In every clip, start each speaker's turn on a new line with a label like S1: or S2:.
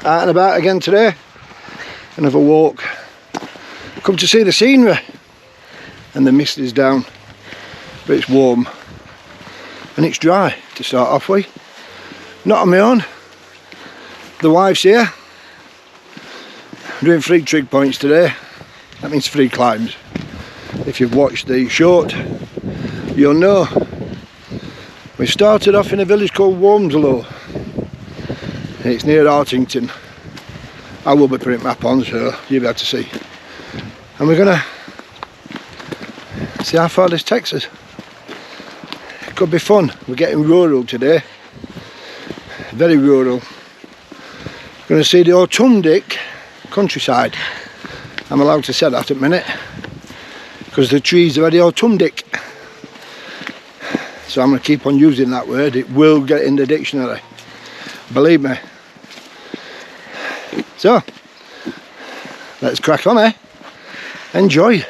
S1: out and about again today. Another walk. Come to see the scenery. And the mist is down, but it's warm and it's dry to start off with. Not on my own. The wife's here. I'm doing 3 trig points today. That means 3 climbs. If you've watched the short, you'll know. We started off in a village called Wormslow. It's near Artington. I will be putting a map on so you'll be able to see. And we're gonna see how far this takes us. It could be fun. We're getting rural today. Very rural. Going to see the autumnal countryside. I'm allowed to say that at the minute because the trees are very autumnal. So I'm going to keep on using that word. It will get in the dictionary. Believe me. So, let's crack on, eh? Enjoy.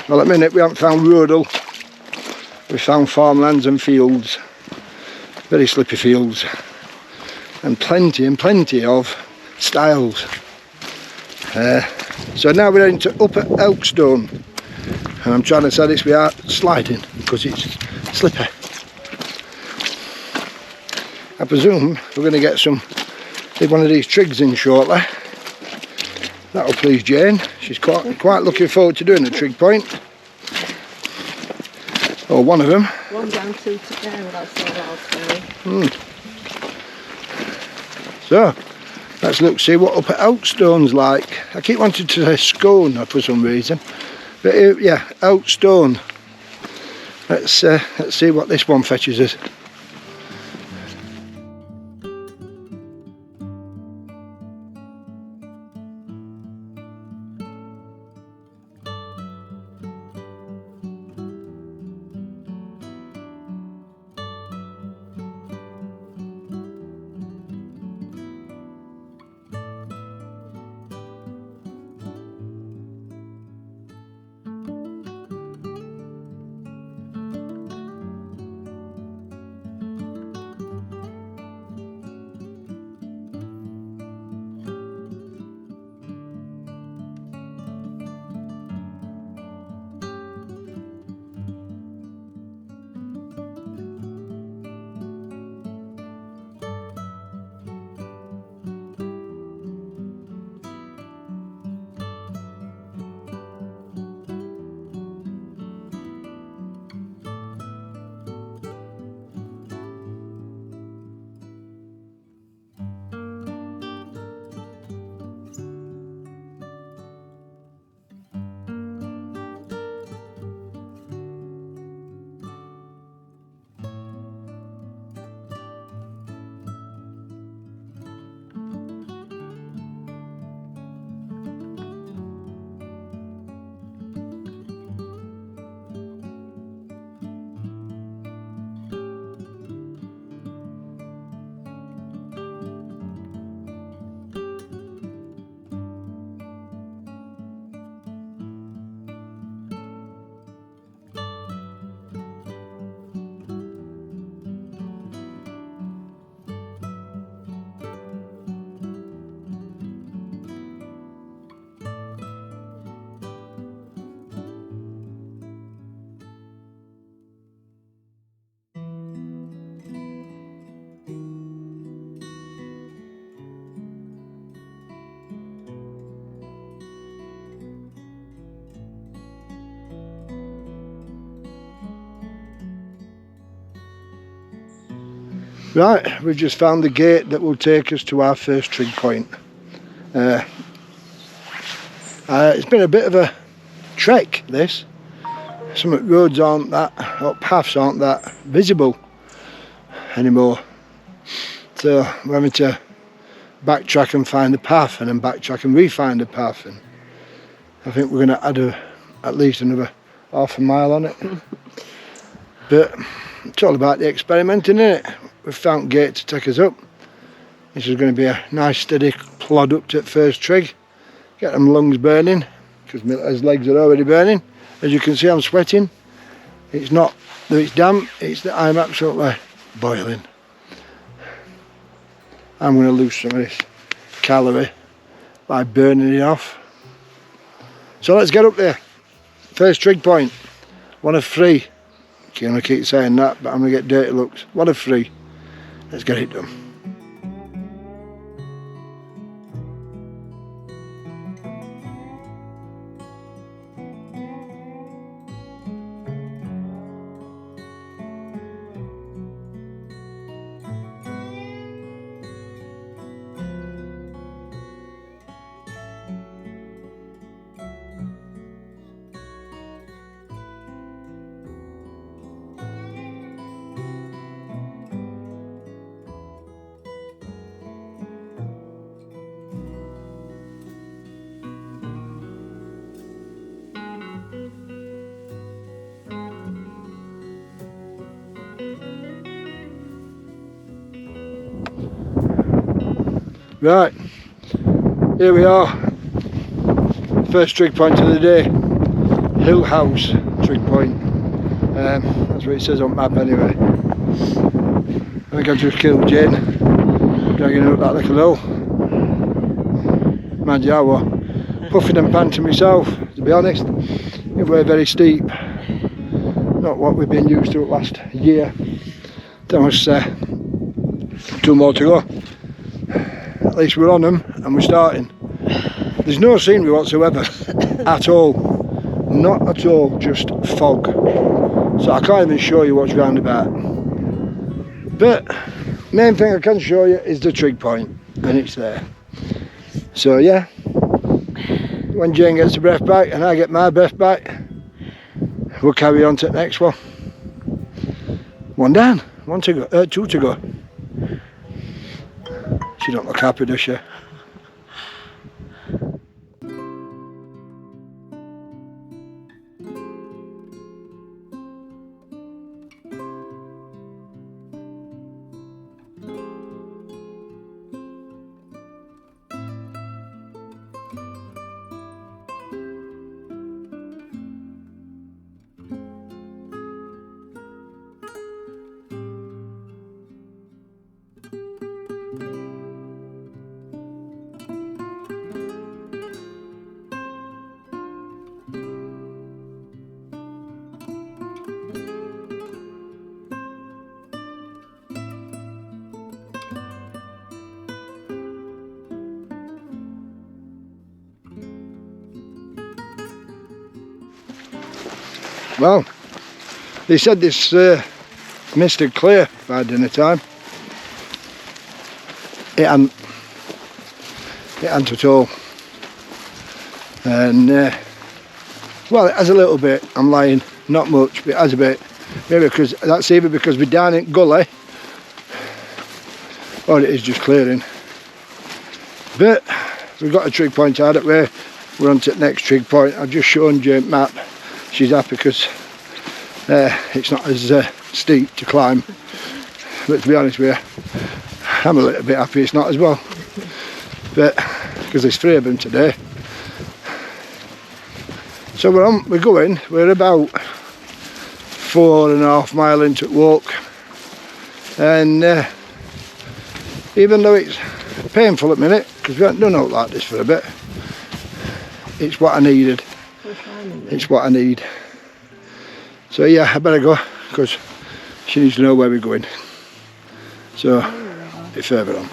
S1: Well, at the minute we haven't found rural. We found farmlands and fields, very slippy fields, and plenty of stiles. So now we're into Upper Elkstone, and I'm trying to say this without sliding because it's slippy. I presume we're going to get one of these trigs in shortly. That'll please Jane. She's quite looking forward to doing a trig point. Or one of them.
S2: One down, two to go, that's all I'll say.
S1: So, let's look, see what Upper Elkstone's like. I keep wanting to say Scone for some reason. But yeah, Elkstone. Let's see what this one fetches us. Right, we've just found the gate that will take us to our first trig point. It's been a bit of a trek, this. Some roads aren't that, or paths aren't that visible anymore. So we're having to backtrack and find the path, and then backtrack and re-find the path. And I think we're going to add at least another half a mile on it. But it's all about the experimenting, isn't it? We've found a gate to take us up. This is going to be a nice steady plod up to the first trig. Get them lungs burning, because my legs are already burning. As you can see, I'm sweating. It's not that it's damp, it's that I'm absolutely boiling. I'm going to lose some of this calorie by burning it off. So let's get up there. First trig point, one of three. I'm going to keep saying that, but I'm going to get dirty looks. One of three. Let's get it done. Right, here we are, first trig point of the day. Hill House Trig Point. That's what it says on map anyway. I think I just killed Jane, dragging her up that little hill. Mind you, I was puffing and panting myself, to be honest. It was very steep. Not what we've been used to last year. There was 2 more to go. At least we're on them and we're starting. There's no scenery whatsoever at all. Not at all, just fog. So I can't even show you what's round about. But main thing I can show you is the trig point, and it's there. So yeah, when Jane gets the breath back and I get my breath back, we'll carry on to the next one. 1 down, 1 to go, 2 to go. She don't look happy, does she? Well, they said this mist had clear by dinner time. It hadn't at all. And well, it has a little bit. I'm lying, not much, but it has a bit. Maybe because that's either because we're down in gully, or it is just clearing. But we've got a trig point out at where we're on to the next trig point. I've just shown Jane map. She's happy because it's not as steep to climb. But to be honest with you, I'm a little bit happy it's not as well. But because there's 3 of them today. So we're about 4.5 miles into the walk. And even though it's painful at the minute, because we haven't done all like this for a bit, it's what I needed. It's what I need. So yeah, I better go because she needs to know where we're going. So, a bit further on.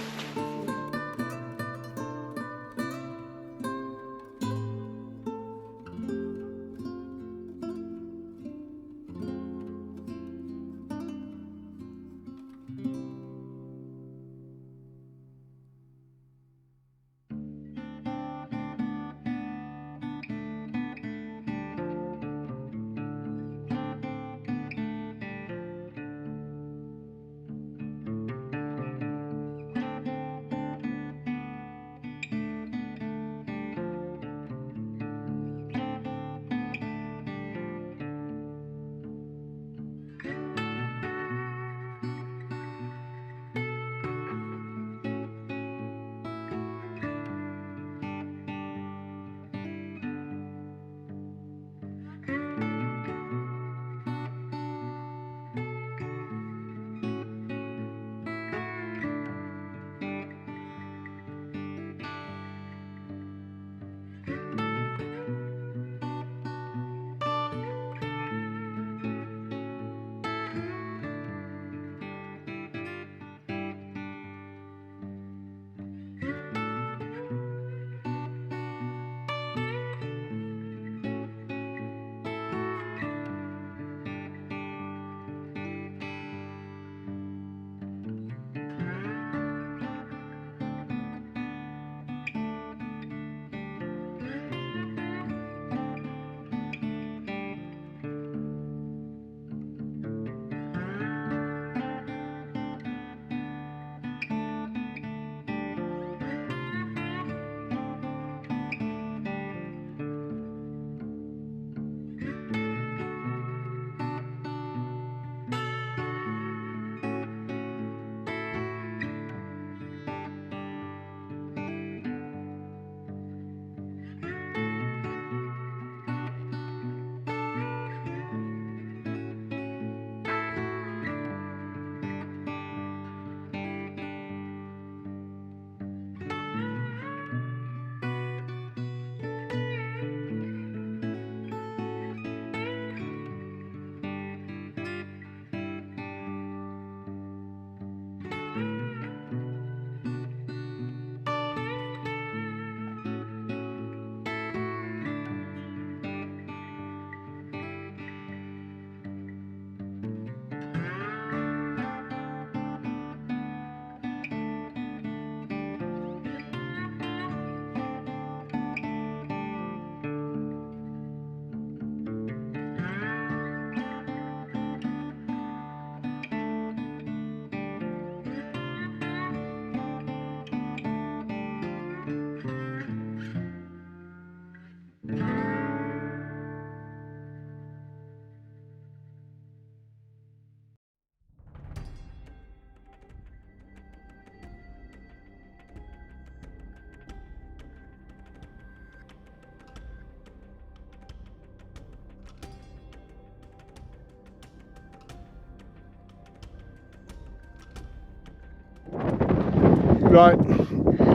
S1: Right,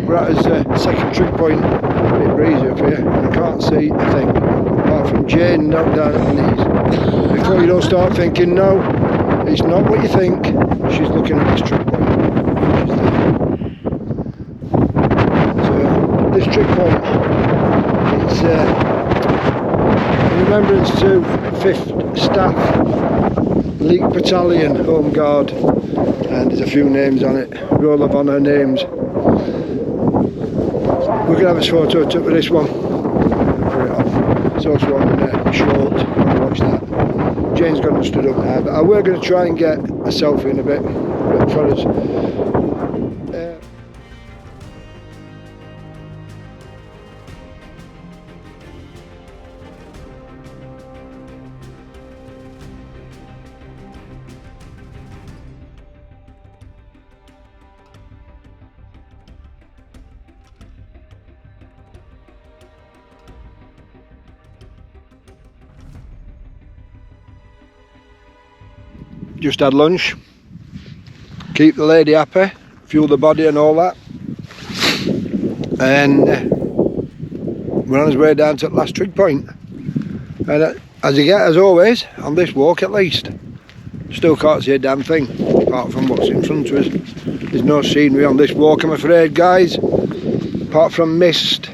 S1: we're at his second trig point. A bit breezy up here, and I can't see a thing apart from Jane down at the knees. Before you don't start thinking, no, it's not what you think. She's looking at this trig point. She's there. So this trig point, it's in remembrance to 5th Staff League Battalion Home Guard, and there's a few names on it, roll of honour names. We're going to have a photo took with this one. Put it on. It's also on short. Watch that. Jane's got it stood up now, but we're going to try and get a selfie in a bit for us. Just had lunch, keep the lady happy, fuel the body and all that, and we're on his way down to the last trig point. And as you get, as always, on this walk at least, still can't see a damn thing apart from what's in front of us. There's no scenery on this walk, I'm afraid, guys, apart from mist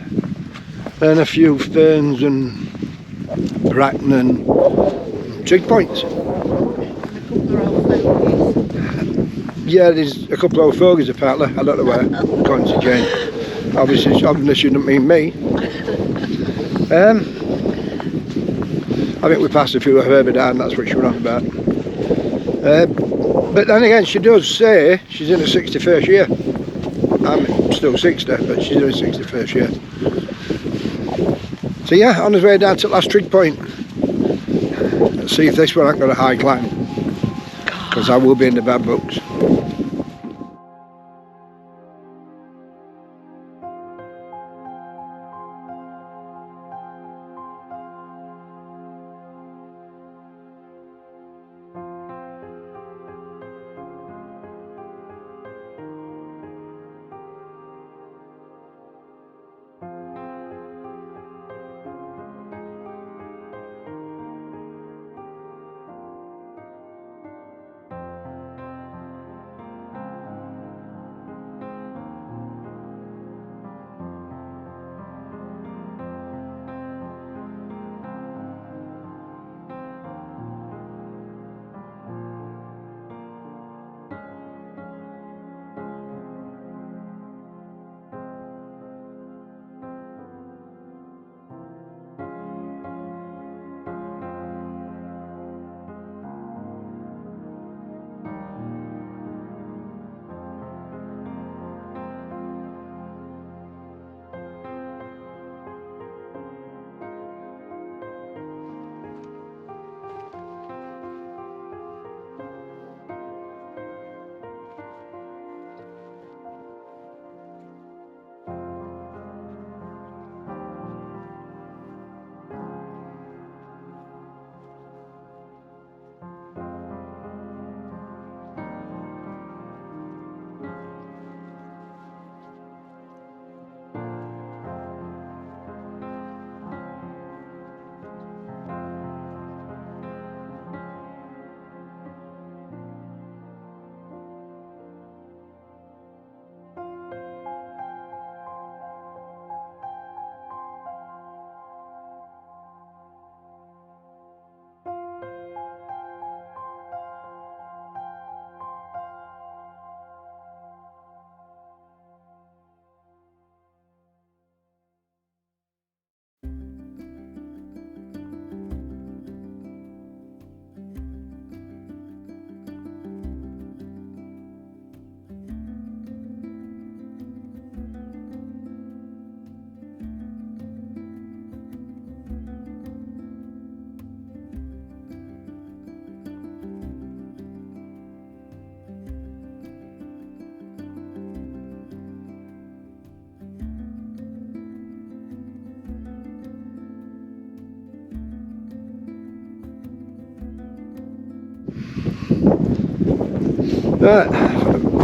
S1: and a few ferns and bracken and trig points. Yeah, there's a couple of old fogies apparently. I don't know where, according to Jane. Obviously she didn't mean me. I think we passed a few further down, that's what she was on about. But then again, she does say she's in her 61st year. I'm still 60, but she's in her 61st year. So yeah, on his way down to the last trig point. Let's see if this one ain't got a high climb, because I will be in the bad books.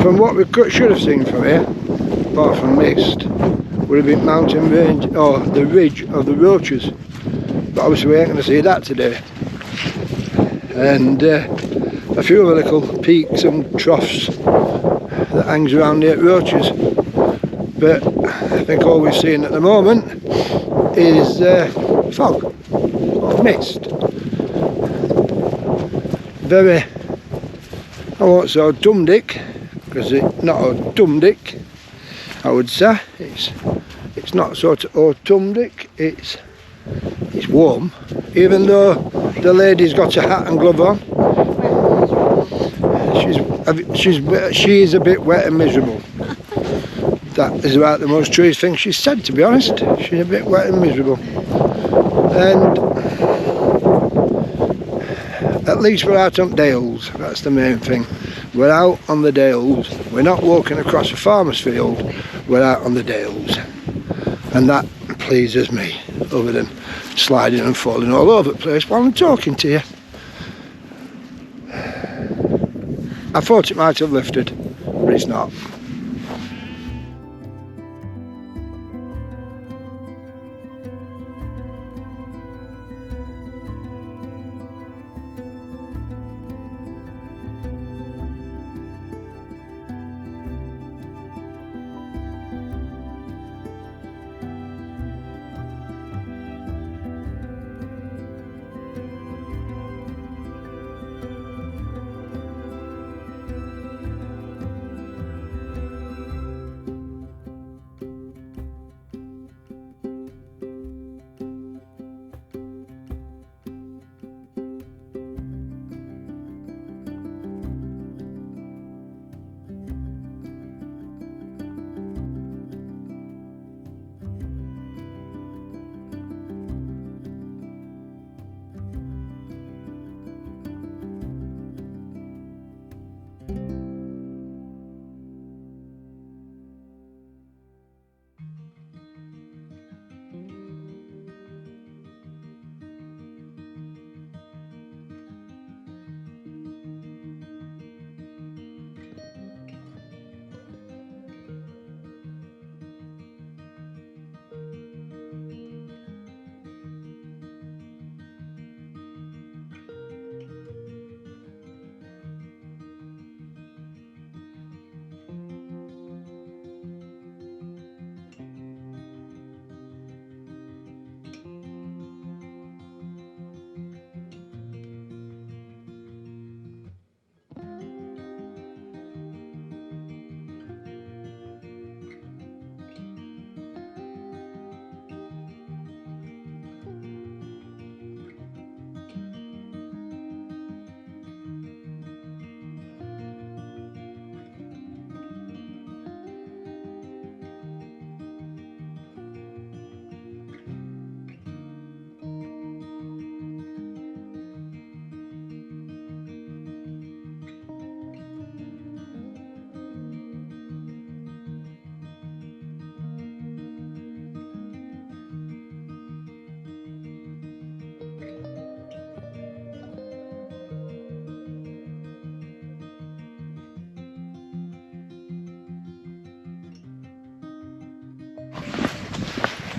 S1: From what we should have seen from here, apart from mist, would have been mountain range or the ridge of the roaches. But obviously we ain't going to see that today. And a few other little peaks and troughs that hangs around the roaches. But I think all we're seeing at the moment is fog or mist. Very, I won't say autumndic, because it's not autumndic, I would say. It's not sort of autumndic, it's warm, even though the lady's got a hat and glove on. She is a bit wet and miserable. That is about the most true thing she's said, to be honest. She's a bit wet and miserable. And at least we're out on dales, that's the main thing. We're out on the dales. We're not walking across a farmer's field, we're out on the dales. And that pleases me, other than sliding and falling all over the place while I'm talking to you. I thought it might have lifted, but it's not.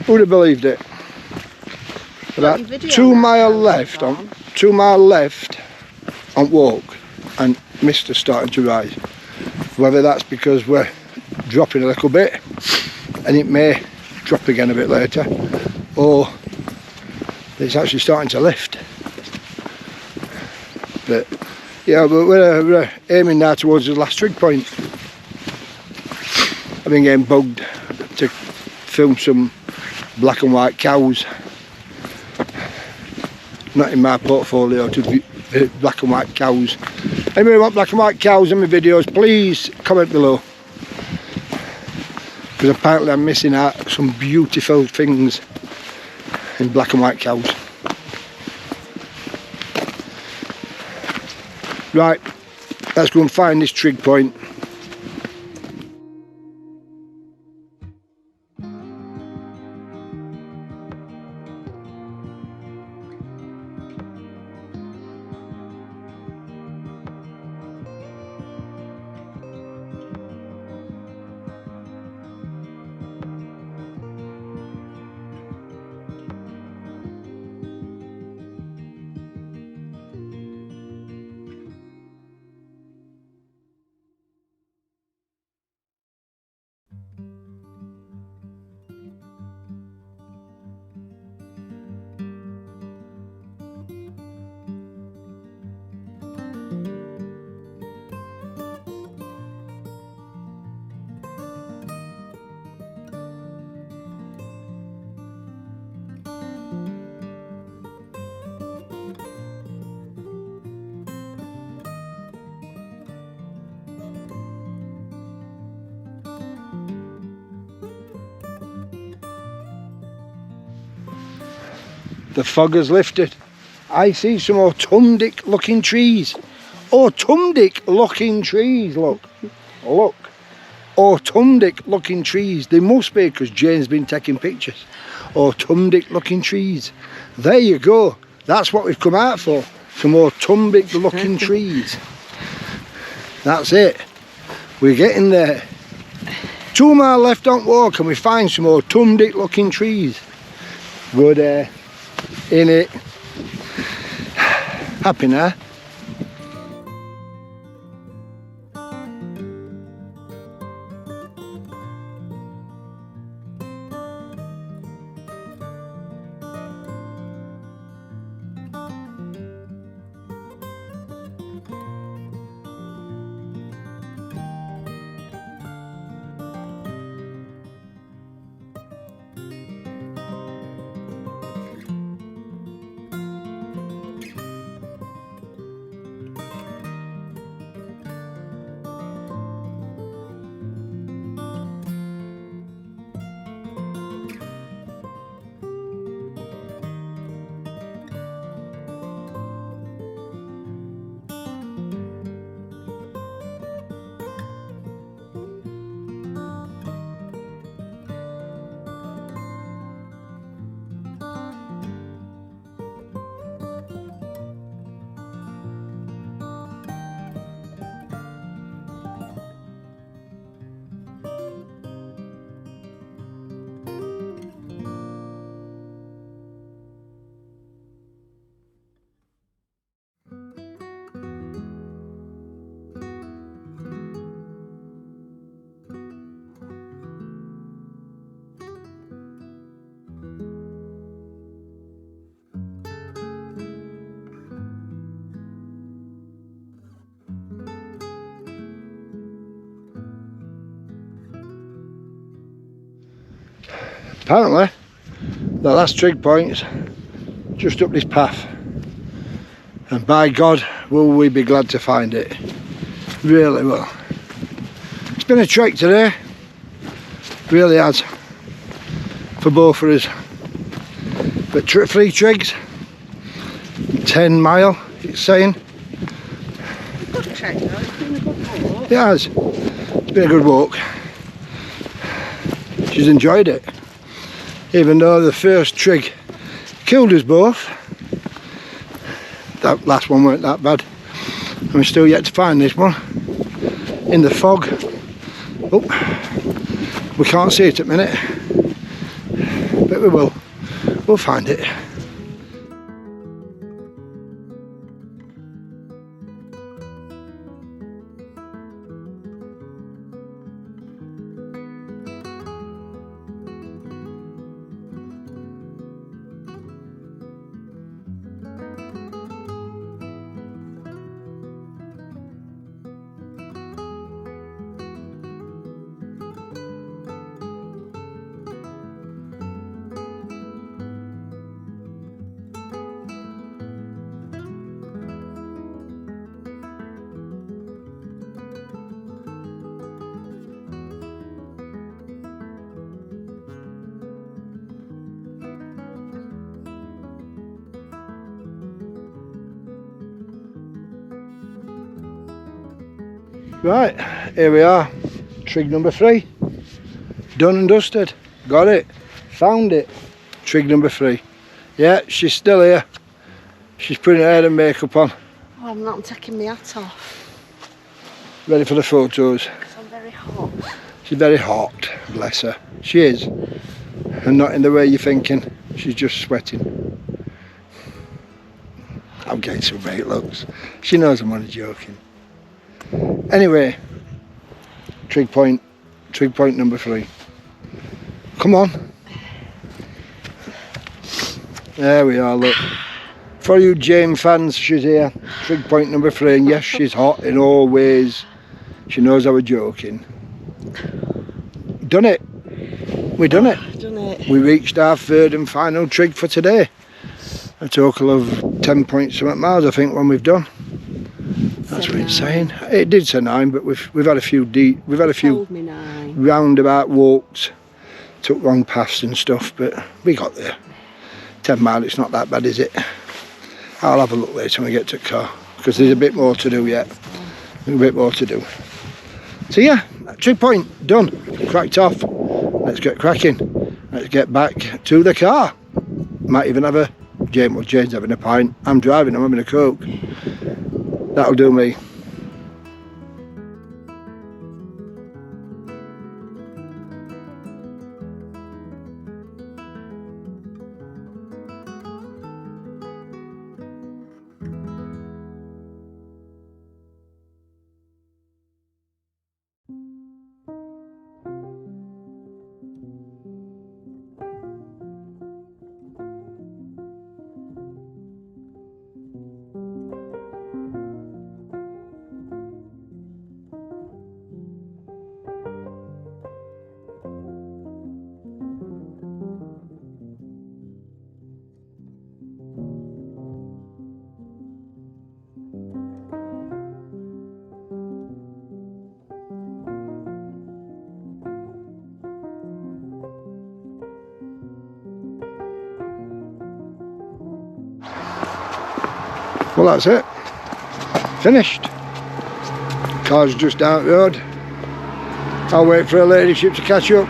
S1: Who'd have believed it? About 2 mile left on 2 mile left on walk, and mist is starting to rise. Whether that's because we're dropping a little bit, and it may drop again a bit later, or it's actually starting to lift. But yeah, but we're aiming now towards the last trig point. I've been getting bugged to film some black and white cows. Not in my portfolio to be black and white cows. Anybody want black and white cows in my videos, please comment below. Because apparently I'm missing out some beautiful things in black and white cows. Right, let's go and find this trig point. The fog has lifted. I see some autumnal looking trees. Autumnal looking trees, look. Look. Autumnal looking trees. They must be because Jane's been taking pictures. Autumnal looking trees. There you go. That's what we've come out for. Some autumnal looking trees. That's it. We're getting there. 2 miles left on walk and we find some autumnal looking trees. Go there. In it. Happy now. Apparently, the last trig point's just up this path. And by God, will we be glad to find it. Really will. It's been a trek today. Really has. For both of us. But 3 trigs. 10 mile, it's saying.
S2: Good trek though, it's been a good walk.
S1: It has. It's been a good walk. She's enjoyed it. Even though the first trig killed us both. That last one weren't that bad. And we're still yet to find this one. In the fog. Oh, we can't see it at the minute. But we will. We'll find it. Right, here we are, trig number 3, done and dusted, got it, found it, trig number 3. Yeah, she's still here, she's putting her hair and makeup on.
S2: Oh, I'm not taking my hat off.
S1: Ready for the photos.
S2: Because I'm very hot.
S1: She's very hot, bless her, she is, and not in the way you're thinking, she's just sweating. I'm getting some great looks, she knows I'm only joking. Anyway, trig point number 3. Come on. There we are, look. For you Jane fans, she's here. Trig point number 3, and yes, she's hot in all ways. She knows I was joking. Done it. We done it.
S2: Done it.
S1: We reached our 3rd and final trig for today. A total of 10 point something miles, I think, when we've done. That's what it's saying. It did say 9, but we've had a few roundabout walks, took wrong paths and stuff, but we got there. 10 mile, it's not that bad, is it? I'll have a look later when we get to the car, because there's a bit more to do yet. A bit more to do. So yeah, Trig Point done, cracked off. Let's get cracking. Let's get back to the car. Might even have a Jane's having a pint. I'm driving, I'm having a Coke. That'll do me. Well, that's it. Finished. Car's just down the road. I'll wait for a ladyship to catch up.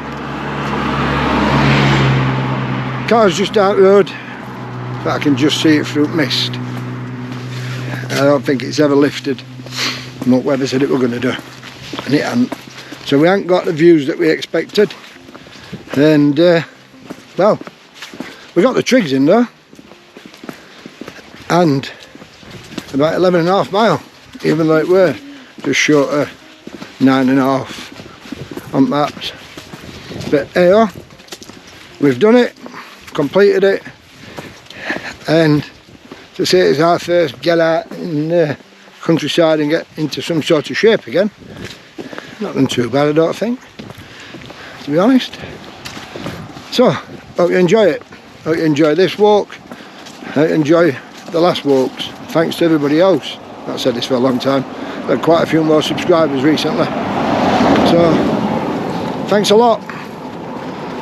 S1: Car's just down the road, but I can just see it through mist. I don't think it's ever lifted. What weather said it were going to do, and it hasn't. So we haven't got the views that we expected. And well, we got the trigs in there, and about 11.5 mile, even though it were just short of 9.5 on maps. But hey, we've done it, completed it, and to say it's our first get out in the countryside and get into some sort of shape again, not been too bad, I don't think, to be honest. So, hope you enjoy it. Hope you enjoy this walk. Hope you enjoy the last walks. Thanks to everybody else. I've said this for a long time. I've had quite a few more subscribers recently. So, thanks a lot.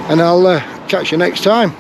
S1: And I'll catch you next time.